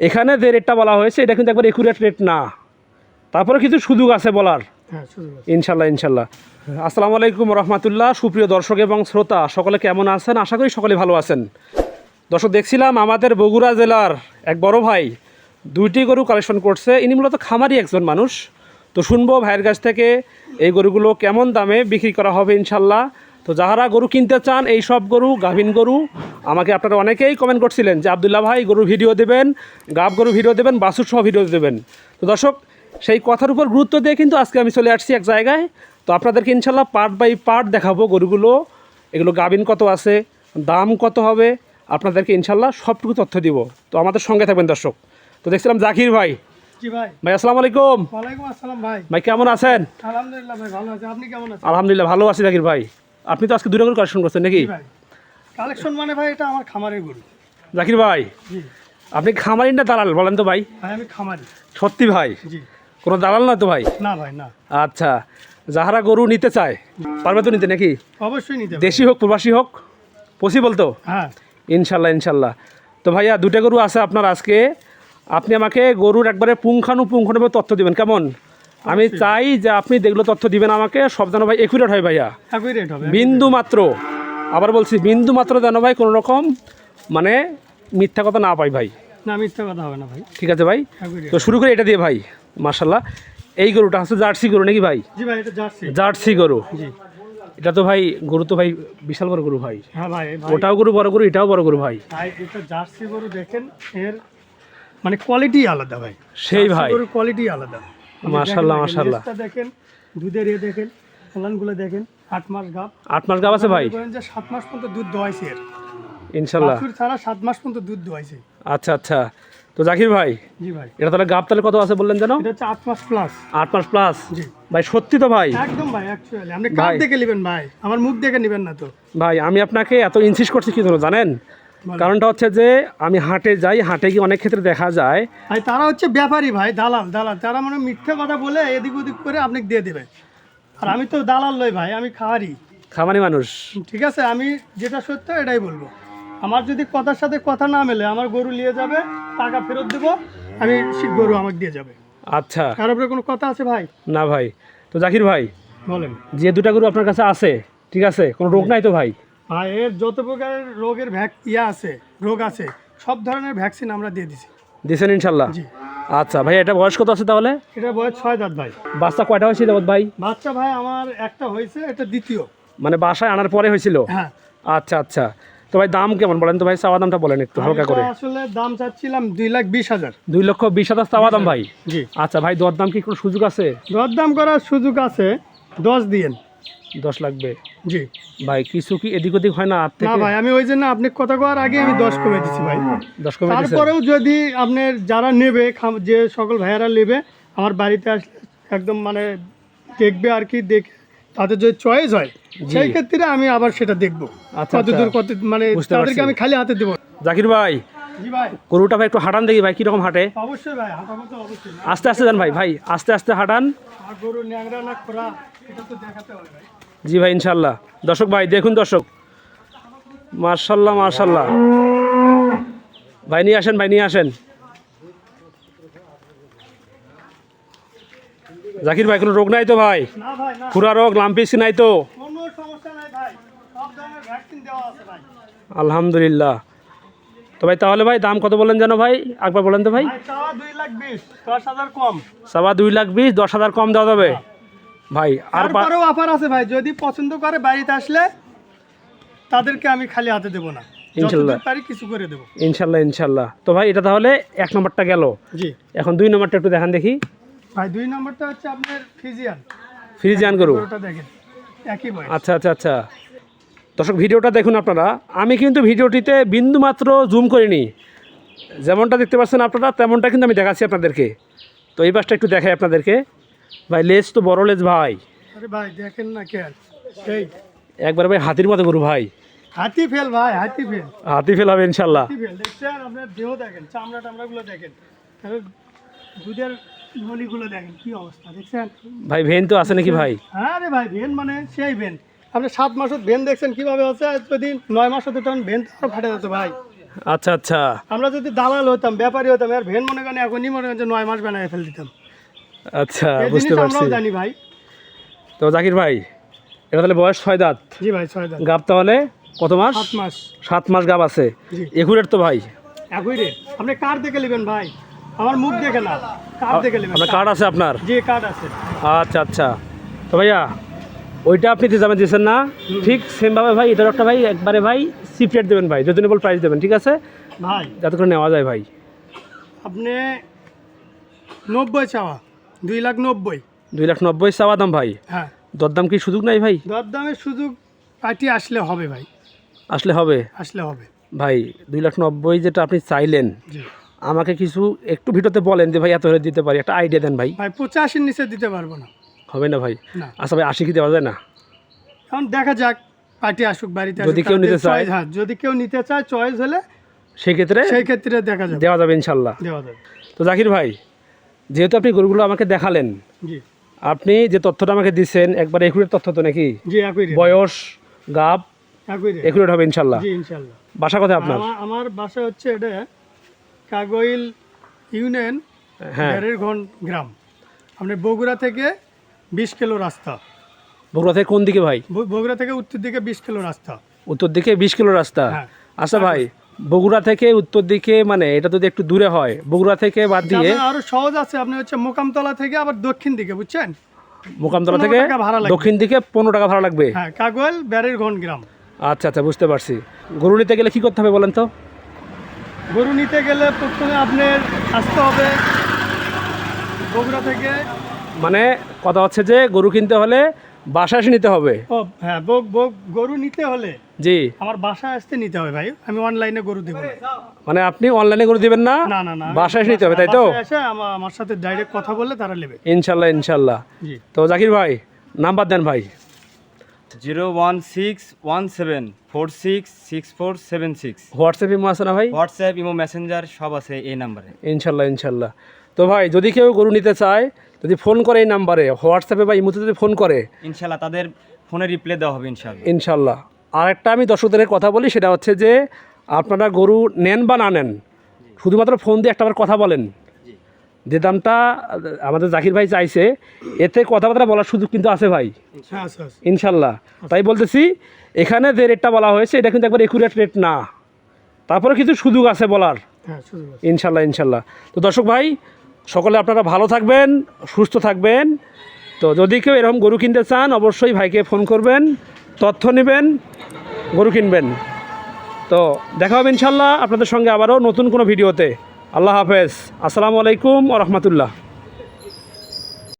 এখানে যে রেটটা বলা হয়েছে এটা কিন্তু একবার একুরেট রেট না, তারপরে কিছু সুযোগ আছে বলার। হ্যাঁ, ইনশাল্লাহ ইনশাল্লাহ। আসসালামু আলাইকুম রহমতুল্লাহ। সুপ্রিয় দর্শক এবং শ্রোতা সকলে কেমন আছেন? আশা করি সকলে ভালো আছেন। দর্শক, দেখছিলাম আমাদের বগুড়া জেলার এক বড় ভাই দুইটি গরু কালেকশন করছে। ইনি মূলত খামারি একজন মানুষ। তো শুনবো ভাইয়ের কাছ থেকে এই গরুগুলো কেমন দামে বিক্রি করা হবে ইনশাল্লাহ। তো যাহারা গরু কিনতে চান, এই সব গরু গাভিন গরু, আমাকে আপনারা অনেকেই কমেন্ট করছিলেন যে আবদুল্লাহ ভাই গরু ভিডিও দেবেন, গাব গরু ভিডিও দেবেন, বাছুর সহ ভিডিও দেবেন। তো দর্শক, সেই কথার উপর গুরুত্ব দিয়ে কিন্তু আজকে আমি চলে আসছি এক জায়গায়। তো আপনাদেরকে ইনশাল্লাহ পার্ট বাই পার্ট দেখাবো গরুগুলো, এগুলো গাভিন কত আছে, দাম কত হবে, আপনাদেরকে ইনশাল্লাহ সবটুকু তথ্য দিব। তো আমাদের সঙ্গে থাকবেন দর্শক। তো দেখছিলাম জাকির ভাই। জি ভাই। ভাই আসসালামু আলাইকুম। ওয়ালাইকুম আসসালাম ভাই। ভাই কেমন আছেন? আলহামদুলিল্লাহ ভাই, ভালো আছি। আপনি কেমন আছেন? আলহামদুলিল্লাহ ভালো আছি জাকির ভাই। আপনি তো আজকে দুটো গরু কালেকশন করছেন নাকি? ভাই কালেকশন মানে ভাই এটা আমার খামারের গরু। জাকির ভাই, জি আপনি খামারি না দালাল বলেন তো ভাই? ভাই আমি খামারি। সত্যি ভাই? জি। কোনো দালাল না তো ভাই? না ভাই না। আচ্ছা, যাহারা গরু নিতে চায় পারবে তো নিতে নাকি? অবশ্যই নিতে হবে। দেশি হোক প্রবাসী হোক, পসিবল তো? হ্যাঁ ইনশাল্লাহ ইনশাল্লাহ। তো ভাইয়া দুটা গরু আছে আপনার আজকে, আপনি আমাকে গরুর একবারে পুঙ্খানুপুঙ্খভাবে তথ্য দিবেন কেমন? আমি চাই যে আপনি যেগুলো তথ্য দিবেন আমাকে সব যেন ভাই একুরেট হয় ভাইয়া, একই রেট হবে। বিন্দু মাত্র, আবার বলছি বিন্দু মাত্র যেন ভাই কোনো রকম মানে মিথ্যা কথা না পাই ভাই। না, মিথ্যা কথা হবে না ভাই। ঠিক আছে ভাই। একই রেট। তো শুরু করে এটা দিয়ে ভাই। মাশাল্লাহ, এই গরুটা হচ্ছে জার্সি গরু নাকি ভাই? জি ভাই, এটা জার্সি। জার্সি গরু। জি। এটা তো ভাই গরু তো ভাই বিশাল বড় গরু ভাই। হ্যাঁ ভাই, ওটাও গরু বড় গরু, এটাও বড় গরু ভাই। ভাই এটা জার্সি গরু, দেখেন এর মানে কোয়ালিটি আলাদা ভাই। সেই ভাই গরুর কোয়ালিটি আলাদা। মাশাল্লাহ মাশাল্লাহ। দেখেন, দুধের দেখেন, ফলানগুলো দেখেন। 8 মাস গাব। 8 মাস গাব আছে ভাই? যে 7 মাস পর্যন্ত দুধ দোয়াইছে এর। ইনশাল্লাহ। বাছুর ছাড়া 7 মাস পর্যন্ত দুধ দোয়াইছে। আচ্ছা আচ্ছা। তো জাকির ভাই, জি ভাই। এটা তাহলে গাব তাহলে কত আছে বললেন যেন? এটা হচ্ছে 8 মাস প্লাস। 8 মাস প্লাস? জি ভাই সত্যি তো ভাই? একদম ভাই, অ্যাকচুয়ালি আপনি কাপ দেখে নেবেন ভাই, আমার মুখ দেখে নেবেন না তো ভাই। আমি আপনাকে এত ইনসিস্ট করছি কি জন্য জানেন? কারণটা হচ্ছে যে আমি হাটে যাই, হাটে গিয়ে অনেক ক্ষেত্রে দেখা যায় ভাই তারা হচ্ছে ব্যাপারী ভাই, দালাল দালাল, তারা মানে মিথ্যে কথা বলে এদিক ওদিক করে আপনাকে দিয়ে দেবে। আর আমি তো দালাল নই ভাই, আমি খাওয়ারি। খামারি মানুষ। ঠিক আছে, আমি যেটা সত্য এটাই বলবো। আমার যদি কথার সাথে কথা না মেলে, আমার গরু নিয়ে যাবে, টাকা ফেরত দেবো, আমি গরু আমাকে দিয়ে যাবে। আচ্ছা। কার উপরে কোনো কথা আছে ভাই? না ভাই। তো জাকির ভাই বলেন। যে দুটা গরু আপনার কাছে আছে, ঠিক আছে, কোনো রোগ নাই তো ভাই? ভাই এর যত প্রকারের রোগের রোগ আছে, সব ধরনের ভ্যাকসিন আমরা দিয়ে দিছি। দিয়েছেন ইনশাল্লাহ? জি। আচ্ছা ভাই, এটা বয়স কত আছে তাহলে? এটা বয়স 6 দাঁত ভাই। বাচ্চা কয়টা হয়েছিল ভাই? বাচ্চা ভাই আমার একটা হয়েছে, এটা দ্বিতীয়। মানে বাসায় আনার পরে হয়েছিল? হ্যাঁ। আচ্ছা আচ্ছা। তো ভাই দাম কেমন বলেন তো ভাই? চাওয়া দামটা বলেন একটু হালকা করে। আসলে দাম চাচ্ছিলাম 2,20,000। 2,20,000 চাওয়া দাম ভাই? জি। আচ্ছা ভাই, দরদাম কি কোনো সুযোগ আছে? দরদাম করার সুযোগ আছে, 10 দিয়েন। 10 লাগবে জি ভাই। কিছু কি এদিক ওদিক হয় না? না ভাই, আমি ওই জন্য আপনি কথা কওয়ার আগে আমি 10 কমে দিচ্ছি ভাই। 10 কমে দিয়েছেন? তারপরেও যদি আপনার যারা নেবে, যে সকল ভাইয়ারা নেবে, আমার বাড়িতে আসলে একদম মানে দেখবে আর কি, দেখে তাদের যদি চয়েস হয় সেই ক্ষেত্রে আমি আবার সেটা দেখবো। আচ্ছা কত দূর কত মানে তাদেরকে আমি খালি হাতে দেবো। জাকির ভাই, জি ভাই। গরুটা ভাই একটু হাঁটান দেখি ভাই, কিরকম হাঁটে? অবশ্যই ভাই, হাঁটাবো তো অবশ্যই। আস্তে আস্তে যান ভাই, ভাই আস্তে আস্তে হাঁটান। আর গরু ন্যাংরা না খোরা, এটা তো দেখাতে হবে ভাই। জি ভাই ইনশাল্লাহ। দর্শক ভাই দেখুন, দর্শক মাশাল্লাহ মাশাল্লাহ। ভাই নিয়ে আসেন, ভাই নিয়ে আসেন। জাকির ভাই কোনো রোগ নাই তো ভাই? না ভাই না, খুরা রোগ লাম্পিস নাই তো? কোনো সমস্যা নাই ভাই, সব ধরনের ভ্যাকসিন দেওয়া আছে ভাই। আলহামদুলিল্লাহ। তো ভাই তাহলে ভাই দাম কত বলেন যেন ভাই? একবার বলেন তো ভাই। ভাই চাওয়া 2,20,000, 10,000 কম। সবা 2,20,000, 10,000 কম দেওয়া যাবে ভাই? আর তারপরেও অফার আছে ভাই, যদি পছন্দ করে বাড়িতে আসলে তাদেরকে আমি খালি হাতে দেবো না, ইনশাল্লাহ যতদূর পারি কিছু করে দেবো। ইনশাল্লাহ ইনশাল্লাহ। তো ভাই এটা তাহলে 1 নম্বরটা গেল, জি এখন 2 নম্বরটা একটু দেখান দেখি। ভাই 2 নম্বরটা হচ্ছে আপনার ফ্রিজিয়ান গরু। গরুটা দেখেন, একই বয়স। আচ্ছা আচ্ছা আচ্ছা। দর্শক ভিডিওটা দেখুন আপনারা, আমি কিন্তু ভিডিওটিতে বিন্দুমাত্র জুম করিনি, যেমনটা দেখতে পাচ্ছেন আপনারা তেমনটা কিন্তু আমি দেখাচ্ছি আপনাদেরকে। তো এই পাশটা একটু দেখাই আপনাদেরকে ভাই। লেজ তো বড় লেজ ভাই। আরে ভাই দেখেন না কেন, সেই একবার ভাই হাতির মতো গরু ভাই। হাতি ফেল ভাই, হাতি ফেল। হাতি ফেল হবে ইনশাল্লাহ। হাতি ফেল দেখছেন, আপনার দেহ দেখেন, চামড়া টামড়াগুলো দেখেন, তারপর দুধের নলিগুলো দেখেন, কি অবস্থা দেখছেন ভাই? ভেন তো আছে নাকি ভাই? হ্যাঁ রে ভাই, ভেন মানে সেই ভেন। আপনি 7 মাসের ভেন দেখছেন কিভাবে আছে, যদি 9 মাস হতো তখন ভেন তো ফাটে যেত ভাই। আচ্ছা আচ্ছা আমরা যদি দালাল হতাম, ব্যাপারী হতাম, আর ভ্যান মনে করেন এখনই মনে করেন যে 9 মাস বানায় ফেল দিতাম। আচ্ছা, এই বুঝতে জিনিস পারছি। আমরাও জানি ভাই। তো জাকির ভাই, এটা তাহলে বয়স 6 দাঁত, জি ভাই, 6 দাঁত, গাব তাহলে কত মাস? 7 মাস। 7 মাস গাব আছে। জি। একুরেট তো ভাই? একই রে। আপনি কার্ড দেখে নেবেন ভাই, আমার মুখ দেখে না, কার্ড দেখে নেবেন। আপনার কার্ড আছে আপনার? জি, কার্ড আছে। আচ্ছা আচ্ছা। তো ভাইয়া ওইটা আপনি দামে দিয়েছেন না, ঠিক সেমভাবে ভাই এটার একটা ভাই একবারে ভাই চিপ রেট দেবেন ভাই, রিজনেবল প্রাইস দেবেন, ঠিক আছে? ভাই যাতে করে নেওয়া যায় ভাই। আপনি 90 চাওয়া, 2,90,000। 2,90,000 চাওয়া দাম ভাই। হ্যাঁ, দরদাম কি সুযোগ নাই ভাই? দরদামের সুযোগ পার্টি আসলে হবে ভাই, আসলে হবে আসলে হবে। ভাই। 2,90,000 যেটা আপনি চাইলেন, জি আমাকে কিছু একটু ভিডিওতে বলেন যে ভাই এত হলে দিতে পারি, একটা আইডিয়া দেন ভাই। ভাই, 85-র নিচে দিতে পারবো না। হবে না ভাই? না, আচ্ছা ভাই, 80 কি দেওয়া যায় না? এখন দেখা যাক, পার্টি আসুক বাড়িতে, যদি কেউ নিতে চায়? হ্যাঁ, যদি কেউ নিতে চায়, চয়েস হলে সেক্ষেত্রে সেই ক্ষেত্রে দেখা যাবে, দেওয়া যাবে ইনশাল্লাহ। দেওয়া যাবে। তো জাকির ভাই, যেহেতু আপনি গরুগুলো আমাকে দেখালেন, জি আপনি যে তথ্যটা আমাকে দিচ্ছেন একবার একুরেট তথ্য তো নাকি? জি, একই রে, বয়স, গাব একই রে। একুরেট হবে ইনশাল্লাহ। জি ইনশাল্লাহ। বাসা কোথায় আপনার? আমার বাসা হচ্ছে এটা কাগইল ইউনিয়ন, হ্যাঁ, বেরেরঘন গ্রাম। আপনার বগুড়া থেকে 20 কিলো রাস্তা। বগুড়া থেকে কোন দিকে ভাই? বগুড়া থেকে উত্তর দিকে 20 কিলো রাস্তা। উত্তর দিকে 20 কিলো রাস্তা। হ্যাঁ। আচ্ছা ভাই, বগুড়া থেকে উত্তর দিকে মানে এটা যদি একটু দূরে হয়, বগুড়া থেকে বাদ দিয়ে আপনার আরো সহজ আছে, আপনি হচ্ছে মোকামতলা থেকে আবার দক্ষিণ দিকে, বুঝছেন? মোকামতলা 15 থেকে টাকা ভাড়া লাগবে। দক্ষিণ দিকে 15 টাকা ভাড়া লাগবে। হ্যাঁ, কাগইল বেরেরঘন গ্রাম। আচ্ছা আচ্ছা, বুঝতে পারছি। গরু নিতে গেলে কি করতে হবে বলেন তো? গরু নিতে গেলে প্রথমে আপনার আসতে হবে বগুড়া থেকে। মানে কথা হচ্ছে যে গরু কিনতে হলে বাসায় এসে নিতে হবে। ও হ্যাঁ, গরু নিতে হলে জি, আমার বাসায় আসতে নিতে হবে ভাই, আমি অনলাইনে গরু দেবো না। মানে আপনি অনলাইনে গরু দিবেন না, না না না, বাসায় এসে নিতে হবে, তাই তো? বাসায় এসে আমার সাথে ডাইরেক্ট কথা বললে তারা নেবে। ইনশাল্লাহ ইনশাল্লাহ। জি তো জাকির ভাই, নাম্বার দেন ভাই। 01617466476। হোয়াটসঅ্যাপ ইমো আছে না ভাই? হোয়াটসঅ্যাপ, ইমো, মেসেঞ্জার সব আছে এই নাম্বারে। ইনশাল্লাহ ইনশাল্লাহ। তো ভাই, যদি কেউ গরু নিতে চায়, যদি ফোন করে এই নাম্বারে, হোয়াটসঅ্যাপে বা ইমোতে যদি ফোন করে, ইনশাল্লাহ তাদের ফোনে রিপ্লাই দেওয়া হবে ইনশাল্লাহ। ইনশাল্লাহ। আর একটা আমি দর্শকদের কথা বলি, সেটা হচ্ছে যে আপনারা গরু নেন বা না নেন, শুধুমাত্র ফোন দিয়ে একটাবার কথা বলেন। যে দামটা আমাদের জাকির ভাই চাইছে, এতে কথাবার্তা বলার সুযোগ কিন্তু আছে ভাই, হ্যাঁ আচ্ছা আচ্ছা। ইনশাল্লাহ। তাই বলতেছি, এখানে যে রেটটা বলা হয়েছে এটা কিন্তু একবার একুরেট রেট না, তারপরে কিছু সুযোগ আছে বলার, হ্যাঁ শুধু ইনশাল্লাহ ইনশাল্লাহ। তো দর্শক ভাই, সকলে আপনারা ভালো থাকবেন, সুস্থ থাকবেন। তো যদি কেউ এরকম গরু কিনতে চান, অবশ্যই ভাইকে ফোন করবেন, তথ্য নেবেন, গরু কিনবেন। তো দেখা হবে ইনশাল্লাহ আপনাদের সঙ্গে আবারও নতুন কোনো ভিডিওতে। আল্লাহ হাফেজ, আসসালামু আলাইকুম ওয়া রাহমাতুল্লাহ।